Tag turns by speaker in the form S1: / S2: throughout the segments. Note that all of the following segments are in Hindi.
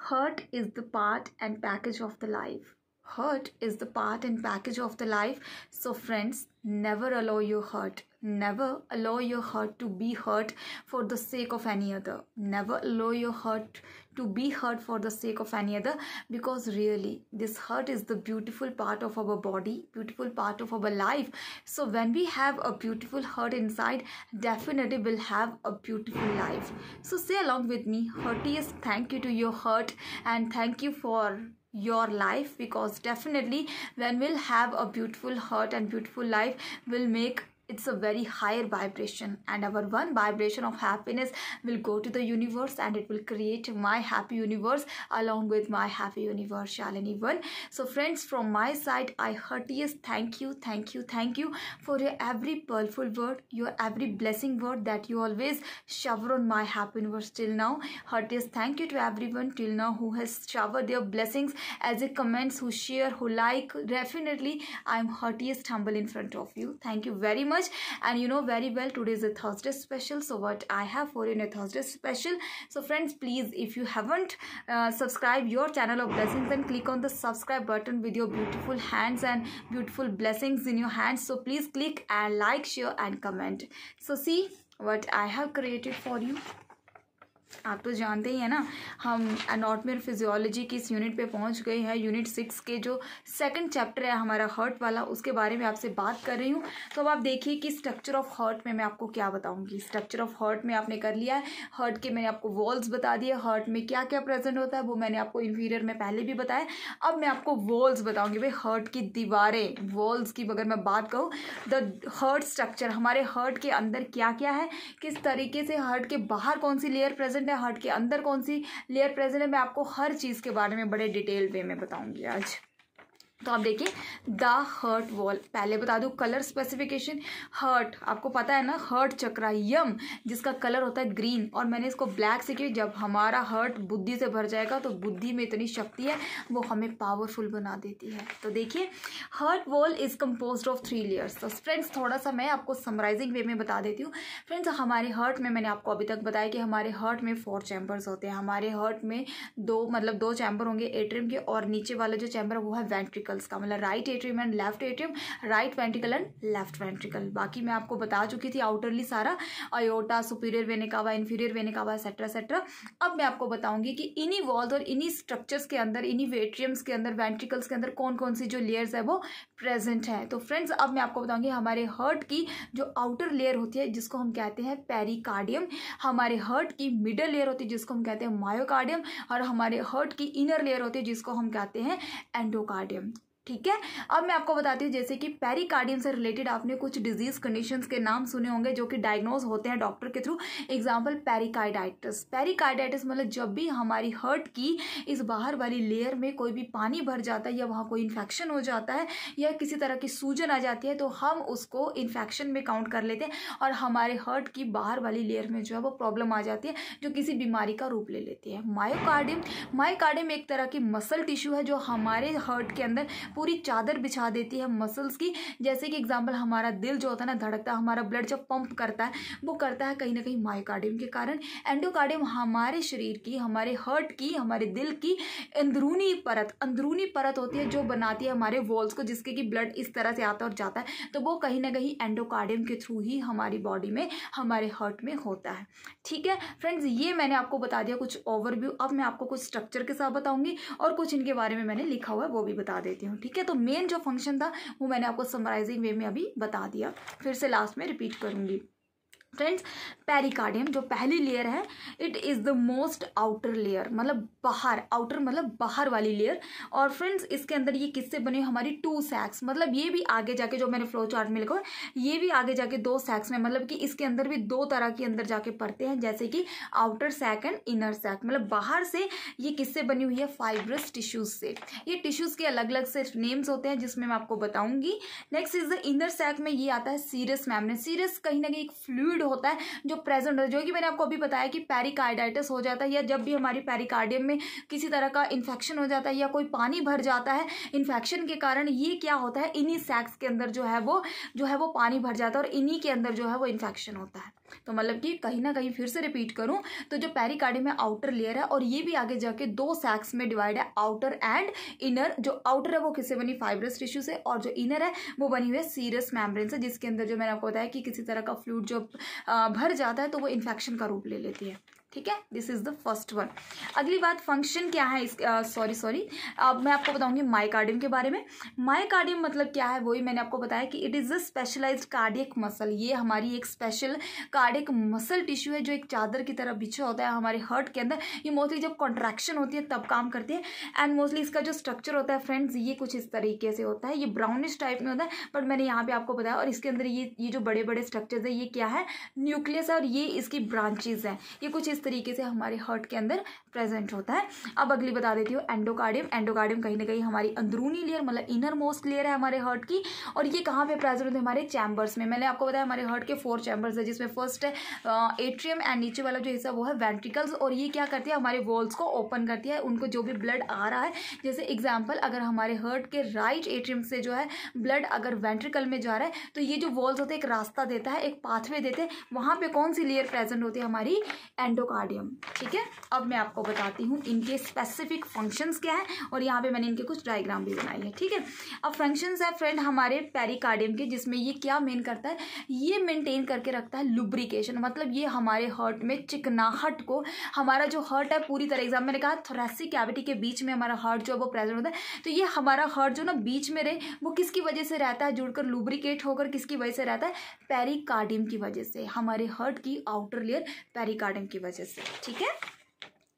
S1: Hurt is the part and package of the life. Hurt is the part and package of the life. So friends, never allow your hurt. Never allow your hurt to be hurt for the sake of any other. Never allow your hurt to be hurt for the sake of any other, because really this hurt is the beautiful part of our body, beautiful part of our life. So when we have a beautiful hurt inside, definitely we'll have a beautiful life. So say along with me, heartiest thank you to your hurt and thank you for your life, because definitely when we'll have a beautiful heart and beautiful life, will make it's a very higher vibration, and our one vibration of happiness will go to the universe and it will create my happy universe along with my happy universe, Shalini one. So friends, from my side, I heartiest thank you for your every pearlful word, your every blessing word that you always shower on my happy universe till now. Heartiest thank you to everyone till now who has showered their blessings as a comments, who share, who like. Definitely I am heartiest humble in front of you. Thank you very much. And you know very well, today is a Thursday special. So what I have for you in a Thursday special. So friends, please, if you haven't subscribed your channel of blessings, then click on the subscribe button with your beautiful hands and beautiful blessings in your hands. So please click and like, share and comment. So see what I have created for you. आप तो जानते ही हैं ना, हम एनाटॉमी और फिजियोलॉजी की इस यूनिट पे पहुंच गए हैं। यूनिट 6 के जो सेकंड चैप्टर है हमारा हर्ट वाला, उसके बारे में आपसे बात कर रही हूँ। तो अब आप देखिए कि स्ट्रक्चर ऑफ हर्ट में मैं आपको क्या बताऊंगी। स्ट्रक्चर ऑफ हर्ट में आपने कर लिया है, हर्ट के मैंने आपको वॉल्स बता दिए, हर्ट में क्या क्या प्रेजेंट होता है वो मैंने आपको इन्फीरियर में पहले भी बताया। अब मैं आपको वॉल्स बताऊँगी, भाई हर्ट की दीवारें, वॉल्स की अगर मैं बात कहूँ, द हर्ट स्ट्रक्चर, हमारे हर्ट के अंदर क्या क्या है, किस तरीके से हर्ट के बाहर कौन सी लेयर प्रेजेंट है, हर्ट के अंदर कौन सी लेयर प्रेजेंट है, मैं आपको हर चीज के बारे में बड़े डिटेल वे में बताऊंगी आज। तो आप देखिए द हर्ट वॉल, पहले बता दूं कलर स्पेसिफिकेशन। हर्ट आपको पता है ना, हर्ट चक्रा यम, जिसका कलर होता है ग्रीन, और मैंने इसको ब्लैक से किया। जब हमारा हर्ट बुद्धि से भर जाएगा तो बुद्धि में इतनी शक्ति है वो हमें पावरफुल बना देती है। तो देखिए heart wall is composed of 3 layers. तो फ्रेंड्स थोड़ा सा मैं आपको समराइजिंग वे में बता देती हूँ। फ्रेंड्स हमारे हर्ट में मैंने आपको अभी तक बताया कि हमारे हर्ट में 4 चैम्बर्स होते हैं। हमारे हर्ट में दो चैम्बर होंगे एट्रियम के, और नीचे वाला जो चैम्बर है वो है वेंट्रिकल्स का, मतलब right atrium and left atrium, right ventricle and left ventricle. बाकी मैं आपको बता चुकी थी आउटरली सारा, aorta, superior vena cava, inferior vena cava, etcetera etcetera. अब मैं आपको बताऊंगी कि इन्हीं वॉल्स और इन्हीं स्ट्रक्चर्स के अंदर, इन्हीं एट्रियम्स के अंदर, वेंट्रिकल्स के अंदर कौन कौन सी जो लेयर्स है वो प्रेजेंट है। तो फ्रेंड्स अब मैं आपको बताऊंगी हमारे हर्ट की जो आउटर लेयर होती है जिसको हम कहते हैं पेरिकार्डियम, हमारे हर्ट की मिडल लेयर होती है जिसको हम कहते हैं मायोकार्डियम, और हमारे हर्ट की इनर लेयर होती है जिसको हम कहते हैं एंडोकार्डियम। ठीक है, अब मैं आपको बताती हूँ जैसे कि पेरिकार्डियम से रिलेटेड आपने कुछ डिजीज कंडीशंस के नाम सुने होंगे जो कि डायग्नोज होते हैं डॉक्टर के थ्रू। Example pericarditis. पेरिकार्डाइटिस मतलब जब भी हमारी हर्ट की इस बाहर वाली लेयर में कोई भी पानी भर जाता है या वहाँ कोई इन्फेक्शन हो जाता है या किसी तरह की सूजन आ जाती है तो हम उसको इन्फेक्शन में काउंट कर लेते हैं और हमारे हर्ट की बाहर वाली लेयर में जो है वो प्रॉब्लम आ जाती है जो किसी बीमारी का रूप ले लेती है। मायोकार्डियम एक तरह की मसल टिश्यू है जो हमारे हर्ट के अंदर पूरी चादर बिछा देती है मसल्स की। जैसे कि एग्जांपल हमारा दिल जो होता है ना धड़कता है, हमारा ब्लड जब पंप करता है वो करता है कहीं ना कहीं मायोकार्डियम के कारण। एंडोकार्डियम हमारे शरीर की, हमारे हर्ट की, हमारे दिल की अंदरूनी परत होती है जो बनाती है हमारे वॉल्स को, जिसके कि ब्लड इस तरह से आता और जाता है, तो वो कहीं ना कहीं एंडोकार्डियम के थ्रू ही हमारी बॉडी में, हमारे हर्ट में होता है। ठीक है फ्रेंड्स, ये मैंने आपको बता दिया कुछ ओवरव्यू। अब मैं आपको कुछ स्ट्रक्चर के साथ बताऊंगी और कुछ इनके बारे में मैंने लिखा हुआ है वो भी बता देती हूँ। ठीक है, तो मेन जो फंक्शन था वो मैंने आपको समराइजिंग वे में अभी बता दिया, फिर से लास्ट में रिपीट करूंगी। फ्रेंड्स पेरिकार्डियम जो पहली लेयर है, it is the most outer layer, मतलब बाहर, आउटर मतलब बाहर वाली लेयर। और फ्रेंड्स इसके अंदर ये किससे बने, हमारी 2 सैक्स, मतलब ये भी आगे जाके जो मैंने फ्लो चार्ट में लिखा है ये भी आगे जाके 2 सैक्स में, मतलब कि इसके अंदर भी 2 तरह के अंदर जाके पड़ते हैं, जैसे कि outer sac and inner sac. मतलब बाहर से ये किससे बनी हुई है, फाइब्रस टिश्यूज से। ये टिश्यूज के अलग अलग से नेम्स होते हैं जिसमें मैं आपको बताऊंगी। Next is the inner sac में ये आता है सीरस मेम्ब्रेन। सीरस कहीं ना कहीं एक फ्लूइड होता है जो प्रेजेंट होता है, जो कि मैंने आपको अभी बताया कि पेरिकार्डाइटिस हो जाता है या जब भी हमारी पेरिकार्डियम में किसी तरह का इन्फेक्शन हो जाता है या कोई पानी भर जाता है इन्फेक्शन के कारण, ये क्या होता है, इन्हीं सैक्स के अंदर जो है वो पानी भर जाता है और इन्हीं के अंदर जो है वो इन्फेक्शन होता है। तो मतलब कि कहीं ना कहीं फिर से रिपीट करूं तो जो पेरिकार्डियम में आउटर लेयर है और ये भी आगे जाके दो सैक्स में डिवाइड है, आउटर एंड इनर। जो आउटर है वो किससे बनी, फाइब्रस टिश्यू से, और जो इनर है वो बनी हुई है सीरस मेम्ब्रेन से, जिसके अंदर जो मैंने आपको बताया कि किसी तरह का फ्लूइड जो भर जाता है तो वो इन्फेक्शन का रूप ले लेती है। ठीक है, this is the first one. अगली बात फंक्शन क्या है इस सॉरी अब मैं आपको बताऊंगी मायोकार्डियम के बारे में। मायोकार्डियम मतलब क्या है, वही मैंने आपको बताया कि it is a specialised cardiac muscle. ये हमारी एक स्पेशल कार्डियक मसल टिश्यू है जो एक चादर की तरह बिछा होता है हमारे हार्ट के अंदर। ये मोस्टली जब कॉन्ट्रैक्शन होती है तब काम करती है। एंड मोस्टली इसका जो स्ट्रक्चर होता है फ्रेंड्स ये कुछ इस तरीके से होता है, ये ब्राउनिश टाइप में होता है, बट मैंने यहाँ पे आपको बताया। और इसके अंदर ये जो बड़े बड़े स्ट्रक्चर्स है ये क्या है, न्यूक्लियस है, और ये इसकी ब्रांचेज है। ये कुछ इस तरीके से हमारे हार्ट के अंदर प्रेजेंट होता है। अब अगली बता देती हूँ एंडोकार्डियम। एंडोकार्डियम कहीं ना कहीं हमारी अंदरूनी लेयर मतलब इनर मोस्ट लेयर है हमारे हार्ट की, और ये कहाँ पे प्रेजेंट होते हैं, हमारे चैम्बर्स में। मैंने आपको बताया हमारे हार्ट के 4 चैम्बर्स है, जिसमें फर्स्ट है एट्रियम एंड नीचे वाला जो हिस्सा वो है वेंट्रिकल्स। और ये क्या करती है, हमारे वॉल्स को ओपन करती है, उनको जो भी ब्लड आ रहा है, जैसे एग्जाम्पल अगर हमारे हार्ट के राइट एट्रियम से जो है ब्लड अगर वेंट्रिकल में जा रहा है तो ये जो वॉल्स होते हैं एक रास्ता देता है, एक पाथवे देते हैं, वहां पे कौन सी लेयर प्रेजेंट होती है, हमारी एंडोकार्डियम। ठीक है, अब मैं आपको बताती हूँ इनके स्पेसिफिक फंक्शंस क्या है, और यहाँ पे मैंने इनके कुछ डायग्राम भी बनाई है। ठीक है, अब फंक्शंस है फ्रेंड हमारे पेरिकार्डियम के, जिसमें ये क्या मेन करता है, ये मेंटेन करके रखता है लुब्रिकेशन। मतलब ये हमारे हार्ट में चिकनाहट को, हमारा जो हार्ट है पूरी तरह, एग्जाम मैंने कहा थोरेसिक कैविटी के बीच में हमारा हार्ट जो है वो प्रेजेंट होता है, तो ये हमारा हार्ट जो ना बीच में रहे वो किसकी वजह से रहता है, जुड़कर लुब्रिकेट होकर किसकी वजह से रहता है, पेरिकार्डियम की वजह से, हमारे हार्ट की आउटर लेयर पेरिकार्डियम की वजह से। ठीक है,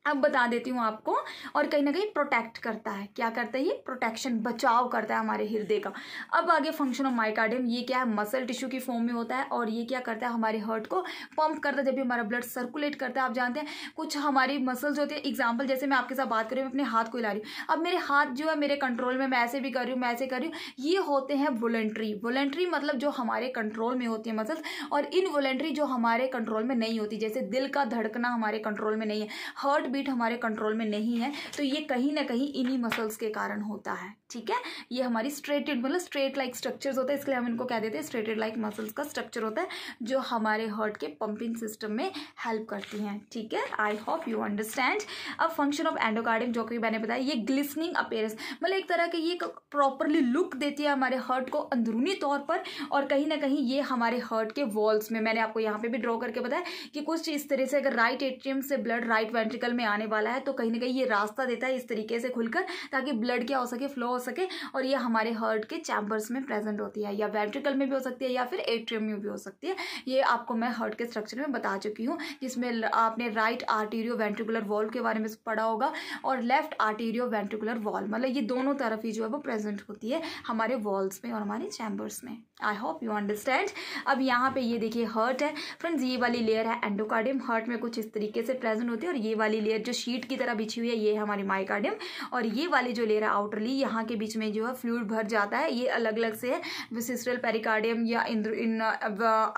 S1: अब बता देती हूँ आपको। और कहीं ना कहीं प्रोटेक्ट करता है, क्या करता है, ये प्रोटेक्शन, बचाव करता है हमारे हृदय का। अब आगे फंक्शन ऑफ मायोकार्डियम, ये क्या है, मसल टिश्यू की फॉर्म में होता है, और ये क्या करता है, हमारे हार्ट को पंप करता है जब भी हमारा ब्लड सर्कुलेट करता है। आप जानते हैं कुछ हमारी मसल्स होती है, एग्जाम्पल जैसे मैं आपके साथ बात कर रही हूँ, अपने हाथ को हिला रही हूँ, अब मेरे हाथ जो है मेरे कंट्रोल में, मैं ऐसे भी कर रही हूँ, मैं ऐसे कर रही हूँ, ये होते हैं वॉलंटरी। वॉलंटरी मतलब जो हमारे कंट्रोल में होती है मसल्स, और इनवॉलंटरी जो हमारे कंट्रोल में नहीं होती, जैसे दिल का धड़कना हमारे कंट्रोल में नहीं है, हार्ट बीट हमारे कंट्रोल में नहीं है, तो ये कहीं ना कहीं इन्हीं मसल्स के कारण होता है। ठीक है, ये हमारी स्ट्रेटेड मतलब स्ट्रेट लाइक स्ट्रक्चर्स होता है, इसलिए हम इनको कह देते हैं स्ट्रेटेड लाइक मसल्स का स्ट्रक्चर होता है, जो हमारे हार्ट के पंपिंग सिस्टम में हेल्प करती हैं। ठीक है, आई होप यू अंडरस्टैंड। अब फंक्शन ऑफ एंडोकार्डियम, जो कि मैंने बताया, ये ग्लिसनिंग अपीयरेंस मतलब एक तरह के ये प्रॉपरली लुक देती है हमारे हार्ट को अंदरूनी तौर पर, और कहीं ना कहीं ये हमारे हार्ट के वॉल्स में, मैंने आपको यहाँ पे भी ड्रॉ करके बताया कि कुछ इस तरह से अगर राइट एट्रियम से ब्लड राइट वेंट्रिकल में आने वाला है तो कहीं ना कहीं ये रास्ता देता है इस तरीके से खुलकर, ताकि ब्लड क्या हो सके, फ्लो हो सके, और ये हमारे हार्ट के चैम्बर्स में प्रेजेंट होती है, या वेंट्रिकल में भी हो सकती है या फिर एट्रियम में भी हो सकती है। ये आपको मैं हार्ट के स्ट्रक्चर में बता चुकी हूँ, जिसमें आपने राइट आर्टीरियो वेंट्रिकुलर वॉल के बारे में पढ़ा होगा, और लेफ्ट आर्टीरियो वेंट्रिकुलर वॉल, मतलब ये दोनों तरफ ही जो है वो प्रेजेंट होती है हमारे वॉल्स में और हमारे चैम्बर्स में। I hope you understand. अब यहाँ पे ये देखिए हार्ट है फ्रेंड्स, ये वाली लेयर है एंडोकार्डियम, हार्ट में कुछ इस तरीके से प्रेजेंट होती है, और ये वाली लेयर जो शीट की तरह बिछी हुई है ये हमारी मायोकार्डियम, और ये वाली जो लेयर है आउटरली, यहाँ के बीच में जो है फ्लूइड भर जाता है, ये अलग अलग से है, विसिस्ट्रल पेरिकार्डियम या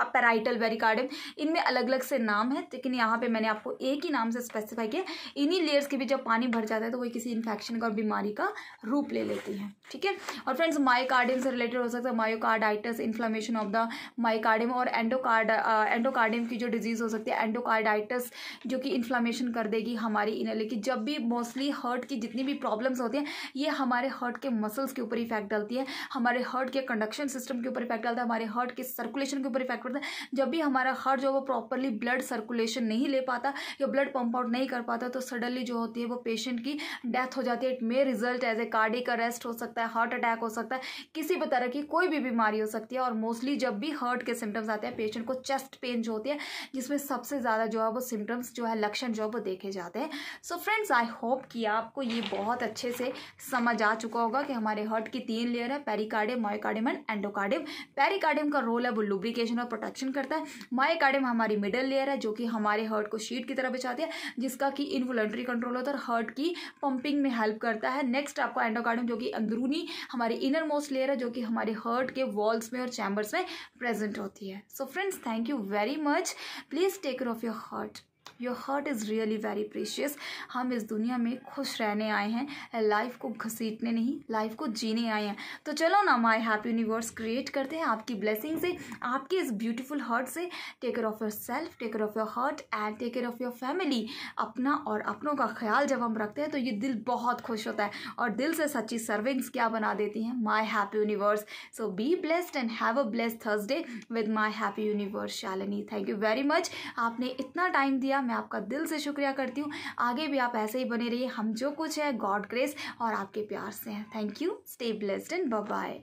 S1: पेराइटल पेरिकार्डियम, इनमें अलग अलग से नाम है, लेकिन यहाँ पे मैंने आपको एक ही नाम से स्पेसिफाई किया। इन्हीं लेयर्स के भी जब पानी भर जाता है तो वो किसी इन्फेक्शन का और बीमारी का रूप ले लेती है। ठीक है, और फ्रेंड्स मायोकार्डियम से रिलेटेड हो सकता है myocarditis, inflammation of the myocardium, और एंडोकार्डियम की जो डिजीज हो सकती है एंडोकार्डाइटिस, जो कि इन्फ्लेमेशन कर देगी हमारी इनर। लेकिन जब भी मोस्टली हार्ट की जितनी भी प्रॉब्लम्स होती हैं ये हमारे हार्ट के मसल्स के ऊपर इफेक्ट डालती है, हमारे हार्ट के कंडक्शन सिस्टम के ऊपर इफेक्ट डालता है, हमारे हार्ट के सर्कुलेशन के ऊपर इफेक्ट पड़ता है। जब भी हमारा हार्ट जो वो प्रॉपरली ब्लड सर्कुलेशन नहीं ले पाता या ब्लड पंप आउट नहीं कर पाता तो सडनली जो होती है वो पेशेंट की डेथ हो जाती है। It may result as a cardiac arrest हो सकता है, हार्ट अटैक हो सकता है, किसी भी तरह की कोई भी बीमारी हो सकती है। और मोस्टली जब भी हार्ट के सिम्टम्स आते हैं पेशेंट को चेस्ट पेन जो होती है, जिसमें सबसे ज़्यादा जो है वो सिम्टम्स जो है लक्षण जो है वो देखे जाते हैं। सो फ्रेंड्स आई होप कि आपको ये बहुत अच्छे से समझ आ चुका होगा कि हमारे हार्ट की 3 लेयर है, pericardium, myocardium and endocardium. Pericardium का रोल है वो लुब्रिकेशन और प्रोटेक्शन करता है। मायोकार्डियम हमारी मिडल लेयर है जो कि हमारे हार्ट को शीट की तरह बिछाती है, जिसका कि इनवॉलंटरी कंट्रोल होता है और हार्ट की पंपिंग में हेल्प करता है। नेक्स्ट आपको एंडोकार्डियम जो कि अंदरूनी हमारी इनर मोस्ट लेयर है, जो कि हमारे हार्ट के वॉल्स में और चैम्बर्स में प्रेजेंट होती है। So friends thank you very much, please take care of your heart. Your heart is really very precious. हम इस दुनिया में खुश रहने आए हैं, लाइफ को घसीटने नहीं, लाइफ को जीने आए हैं। तो चलो ना माय हैप्पी यूनिवर्स क्रिएट करते हैं आपकी ब्लेसिंग से, आपके इस ब्यूटीफुल हार्ट से। Take care of yourself, take care of your heart and take care of your family. अपना और अपनों का ख्याल जब हम रखते हैं तो ये दिल बहुत खुश होता है, और दिल से सच्ची सर्विंग्स क्या बना देती हैं my happy universe. So be blessed and have a blessed Thursday with my happy universe Shalini. Thank you very much, आपने इतना टाइम दिया, मैं आपका दिल से शुक्रिया करती हूँ। आगे भी आप ऐसे ही बने रहिए, हम जो कुछ है गॉड ग्रेस और आपके प्यार से हैं। Thank you, stay blessed and bye bye.